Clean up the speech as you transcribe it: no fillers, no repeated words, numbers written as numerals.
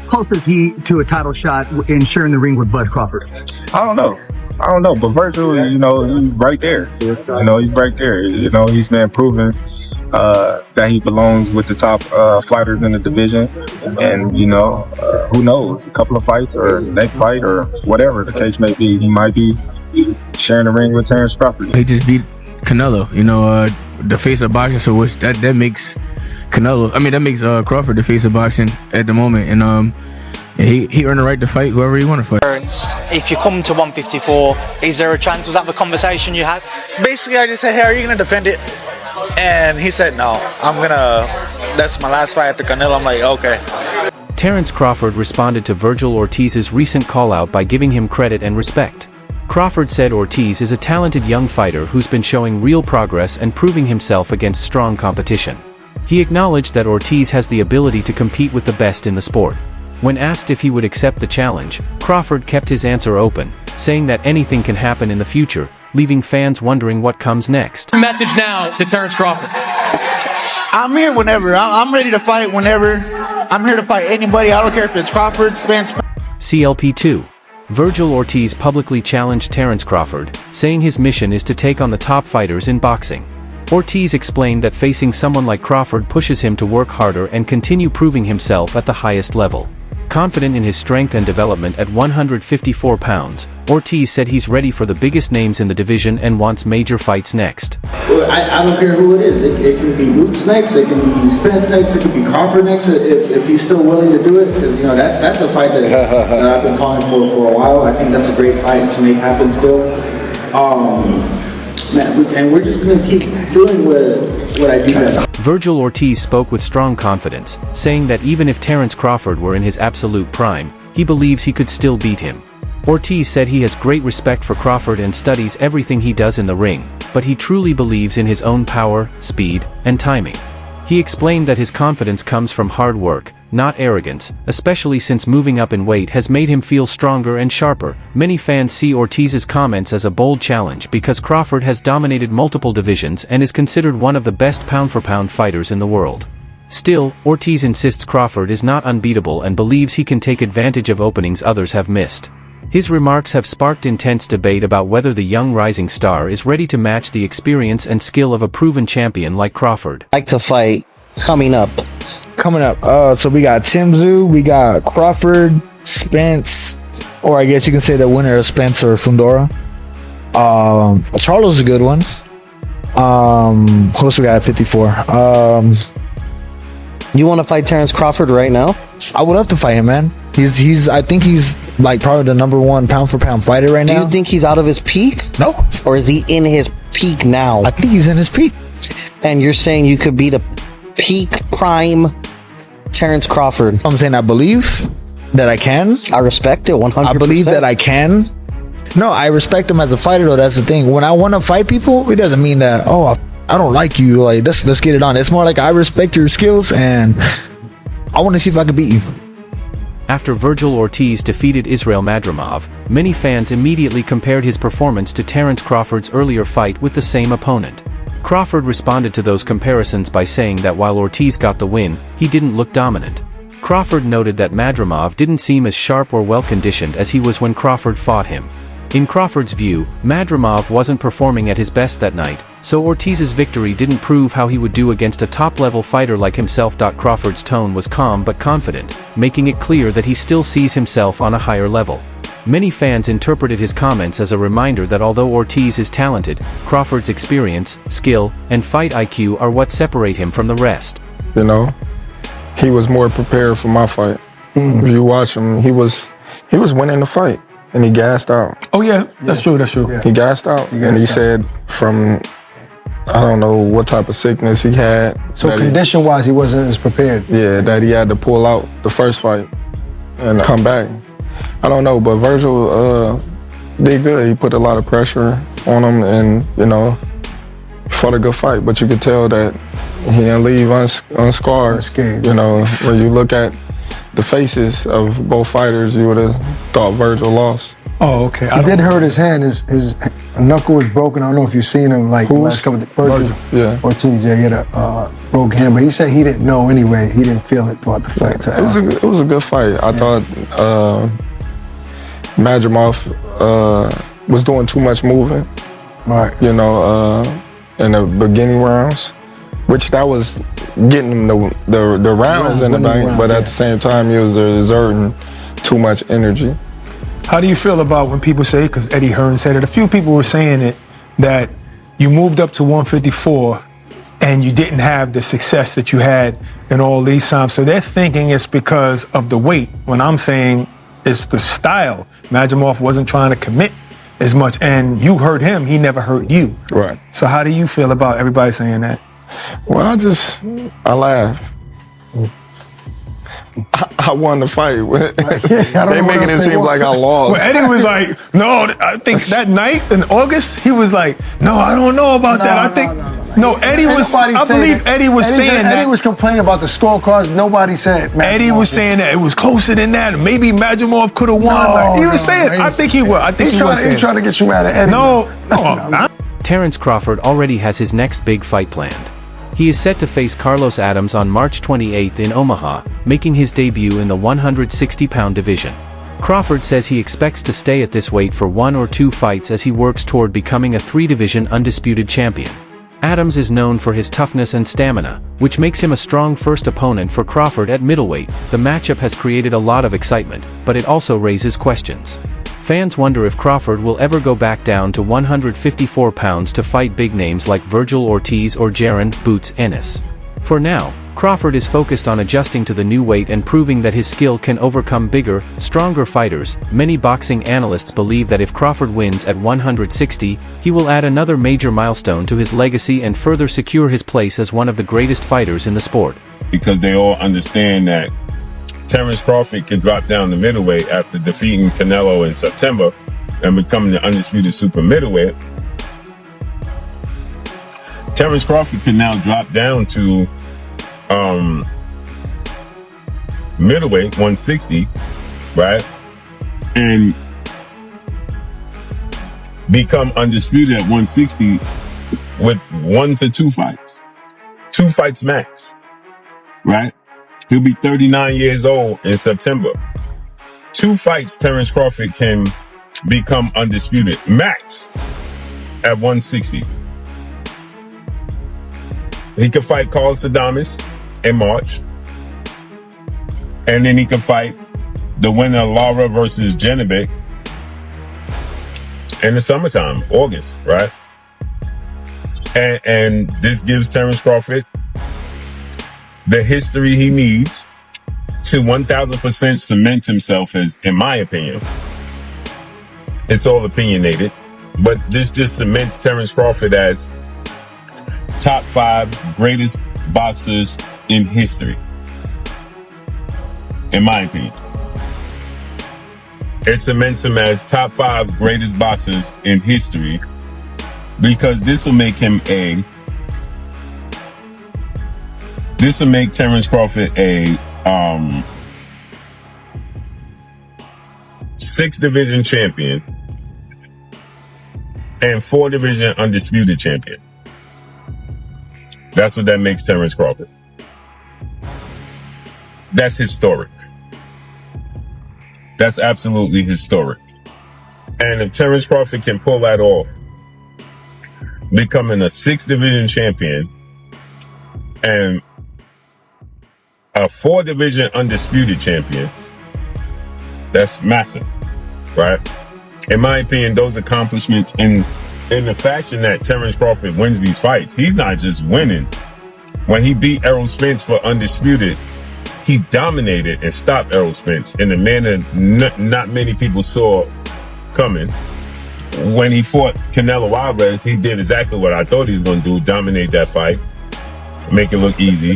close is he to a title shot in sharing the ring with Bud Crawford? I don't know. But Vergil, he's right there. He's right there. He's been proven that he belongs with the top fighters in the division. And, who knows? A couple of fights or next fight or whatever the case may be, he might be sharing the ring with Terence Crawford. He just beat Canelo, the face of boxing, so which that makes Crawford the face of boxing at the moment. And he earned the right to fight whoever he want to fight. If you come to 154, is there a chance? Was that the conversation you had? Basically, I just said, hey, are you going to defend it? And he said, no, that's my last fight at the Canelo. I'm like, okay. Terence Crawford responded to Vergil Ortiz's recent call-out by giving him credit and respect. Crawford said Ortiz is a talented young fighter who's been showing real progress and proving himself against strong competition. He acknowledged that Ortiz has the ability to compete with the best in the sport. When asked if he would accept the challenge, Crawford kept his answer open, saying that anything can happen in the future, leaving fans wondering what comes next. Message now to Terence Crawford. I'm here whenever. I'm ready to fight whenever. I'm here to fight anybody. I don't care if it's Crawford, Spence. CLP2. Vergil Ortiz publicly challenged Terence Crawford, saying his mission is to take on the top fighters in boxing. Ortiz explained that facing someone like Crawford pushes him to work harder and continue proving himself at the highest level. Confident in his strength and development at 154 pounds, Ortiz said he's ready for the biggest names in the division and wants major fights next. I don't care who it is. It can be Luke's next, it can be Spence next, it can be Crawford next, if he's still willing to do it. Because that's a fight that I've been calling for a while. I think that's a great fight to make happen still. And we're just going to keep doing what I do best. Vergil Ortiz spoke with strong confidence, saying that even if Terence Crawford were in his absolute prime, he believes he could still beat him. Ortiz said he has great respect for Crawford and studies everything he does in the ring, but he truly believes in his own power, speed, and timing. He explained that his confidence comes from hard work, not arrogance, especially since moving up in weight has made him feel stronger and sharper. Many fans see Ortiz's comments as a bold challenge because Crawford has dominated multiple divisions and is considered one of the best pound-for-pound fighters in the world. Still, Ortiz insists Crawford is not unbeatable and believes he can take advantage of openings others have missed. His remarks have sparked intense debate about whether the young rising star is ready to match the experience and skill of a proven champion like Crawford. Like to fight coming up. So we got Tim Tszyu, we got Crawford, Spence, or I guess you can say the winner of Spence or Fundora. Charles is a good one. Who else we got at 54? You want to fight Terence Crawford right now? I would love to fight him, man. I think he's like probably the #1 pound for pound fighter right now. Do you think he's out of his peak? No. Or is he in his peak now? I think he's in his peak. And you're saying you could beat a peak prime Terence Crawford? I'm saying I believe that I can. I respect it 100%. I believe that I can. No, I respect him as a fighter though. That's the thing. When I want to fight people, it doesn't mean that, I don't like you. Like let's get it on. It's more like I respect your skills and I want to see if I can beat you. After Vergil Ortiz defeated Israil Madrimov, many fans immediately compared his performance to Terence Crawford's earlier fight with the same opponent. Crawford responded to those comparisons by saying that while Ortiz got the win, he didn't look dominant. Crawford noted that Madrimov didn't seem as sharp or well-conditioned as he was when Crawford fought him. In Crawford's view, Madrimov wasn't performing at his best that night, so Ortiz's victory didn't prove how he would do against a top-level fighter like himself. Crawford's tone was calm but confident, making it clear that he still sees himself on a higher level. Many fans interpreted his comments as a reminder that although Ortiz is talented, Crawford's experience, skill, and fight IQ are what separate him from the rest. He was more prepared for my fight. If you watch him, he was winning the fight. And he gassed out. Oh yeah, that's true. Yeah. He gassed out, and he said from, I don't know what type of sickness he had. So condition-wise, he wasn't as prepared. Yeah, that he had to pull out the first fight and come back. I don't know, but Vergil did good. He put a lot of pressure on him, and fought a good fight. But you could tell that he didn't leave unscarred. When you look at the faces of both fighters, you would have thought Vergil lost. Oh, okay. I did hurt his hand. His knuckle was broken. I don't know if you've seen him like the last couple of Vergil. Yeah. Ortiz, yeah, he had a broke hand, but he said he didn't know anyway. He didn't feel it throughout the fight. It was a good fight. I thought Madrimov was doing too much moving. Right. You know, in the beginning rounds, which that was getting him the rounds in the bank, but at the same time he was exerting too much energy. How do you feel about when people say, because Eddie Hearn said it, a few people were saying it, that you moved up to 154 and you didn't have the success that you had in all these times. So they're thinking it's because of the weight, when I'm saying it's the style. Madrimov wasn't trying to commit as much, and you hurt him, he never hurt you. Right. So how do you feel about everybody saying that? Well, I laugh. I won the fight. They making it seem like I lost. Well, Eddie was like, no, I think that night in August, he was like, no, I don't know about that. I think, no, Eddie was, I believe Eddie was saying that. Eddie was complaining about the scorecards. Nobody said Madrimov. Eddie was saying that it was closer than that. Maybe Madrimov could have won. He was saying, I think he was. I think he was. He's trying to get you mad at Eddie. No. Terence Crawford already has his next big fight planned. He is set to face Carlos Adams on March 28th in Omaha, making his debut in the 160-pound division. Crawford says he expects to stay at this weight for 1 or 2 fights as he works toward becoming a 3-division undisputed champion. Adams is known for his toughness and stamina, which makes him a strong first opponent for Crawford at middleweight. The matchup has created a lot of excitement, but it also raises questions. Fans wonder if Crawford will ever go back down to 154 pounds to fight big names like Vergil Ortiz or Jaron "Boots" Ennis. For now, Crawford is focused on adjusting to the new weight and proving that his skill can overcome bigger, stronger fighters. Many boxing analysts believe that if Crawford wins at 160, he will add another major milestone to his legacy and further secure his place as one of the greatest fighters in the sport. Because they all understand that Terence Crawford can drop down to middleweight after defeating Canelo in September and becoming the undisputed super middleweight. Terence Crawford can now drop down to middleweight 160, right, and become undisputed at 160 with 1 to 2 fights, 2 fights max, right? He'll be 39 years old in September. 2 fights, Terence Crawford can become undisputed max at 160. He can fight Carlos Adames in March. And then he can fight the winner of Lara versus Janibek in the summertime, August, right? And this gives Terence Crawford the history he needs to 1000% cement himself as, in my opinion, it's all opinionated, but this just cements Terence Crawford as top 5 greatest boxers in history, in my opinion. It cements him as top 5 greatest boxers in history because this will make Terence Crawford a 6-division champion and 4-division undisputed champion. That's what that makes Terence Crawford. That's historic. That's absolutely historic. And if Terence Crawford can pull that off, becoming a 6-division champion and a 4-division undisputed champion, that's massive, right? In my opinion, those accomplishments in the fashion that Terence Crawford wins these fights, he's not just winning. When he beat Errol Spence for undisputed, he dominated and stopped Errol Spence in a manner not many people saw coming. When he fought Canelo Alvarez, he did exactly what I thought he was going to do, dominate that fight, make it look easy.